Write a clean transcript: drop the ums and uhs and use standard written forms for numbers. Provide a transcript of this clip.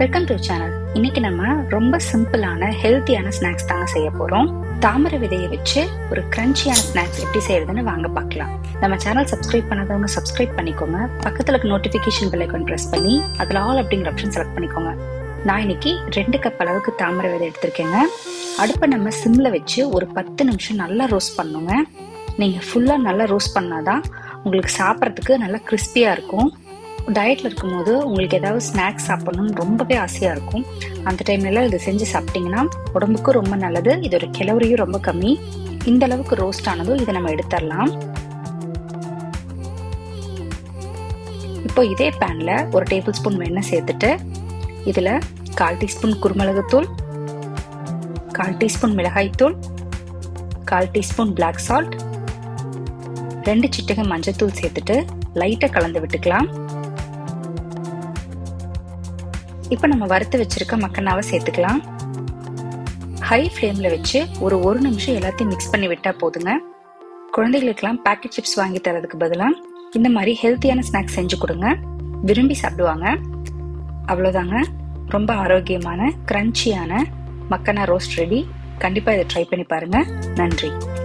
Welcome to channel. இன்னைக்கு நம்ம ரொம்ப சிம்பிளான ஹெல்த்தியான ஸ்நாக்ஸ் தாங்க செய்ய போறோம். தாமரை விதையை வச்சு ஒரு கிரன்ச்சியான ஸ்நாக்ஸ் எப்படி செய்யறதுன்னு வாங்க பார்க்கலாம். நம்ம சேனல் சப்ஸ்கிரைப் பண்ணாதவங்க சப்ஸ்கிரைப் பண்ணிக்கோங்க. பக்கத்துல இருக்க நோட்டிபிகேஷன் பெல் ஐகான் பிரஸ் பண்ணி அதுல ஆல் அப்படிங்கிற ஆப்ஷன் செலக்ட் பண்ணிக்கோங்க. நான் இன்னைக்கு 2 கப் அளவுக்கு தாமரை விதை எடுத்திருக்கேங்க. அடுப்பை நம்ம சிம்ல வச்சு ஒரு 10 நிமிஷம் நல்லா ரோஸ்ட் பண்ணுங்க. நீங்க ஃபுல்லா நல்லா ரோஸ்ட் பண்ணாதான் உங்களுக்கு சாப்பிட்றதுக்கு நல்லா கிறிஸ்பியா இருக்கும். டயட்ல இருக்கும்போது உங்களுக்கு ஏதாவது ஸ்நாக்ஸ் சாப்பிடணும்னு ரொம்பவே ஆசையா இருக்கும். அந்த டைம்ல இதை செஞ்சு சாப்பிட்டீங்கன்னா உடம்புக்கும் ரொம்ப நல்லது. இதோட கலோரியும் ரொம்ப கம்மி. இந்த அளவுக்கு ரோஸ்ட் ஆனதும் இதை நம்ம எடுத்துடலாம். இப்போ இதே பேன்ல ஒரு டேபிள் ஸ்பூன் எண்ணெய் சேர்த்துட்டு இதுல 1/4 டீஸ்பூன் குருமிளகுத்தூள், 1/4 டீஸ்பூன் மிளகாய்த்தூள், 1/4 டீஸ்பூன் பிளாக் சால்ட், 2 சிட்டிகை மஞ்சத்தூள் சேர்த்துட்டு லைட்டா கலந்து விட்டுக்கலாம். இப்ப நம்ம வறுத்து வச்சிருக்க மக்கனாவை சேர்த்துக்கலாம். ஹை ஃப்ளேம்ல வச்சு ஒரு 1 நிமிஷம் எல்லாத்தையும் மிக்ஸ் பண்ணி விட்டா போதுங்க. குழந்தைகளுக்கெல்லாம் பேக்கெட் சிப்ஸ் வாங்கி தரதுக்கு பதிலா இந்த மாதிரி ஹெல்த்தியான ஸ்நாக்ஸ் செஞ்சு கொடுங்க. விரும்பி சாப்பிடுவாங்க. அவ்வளவுதாங்க, ரொம்ப ஆரோக்கியமான கிரன்ச்சியான மக்கனா ரோஸ்ட் ரெடி. கண்டிப்பா இதை ட்ரை பண்ணி பாருங்க. நன்றி.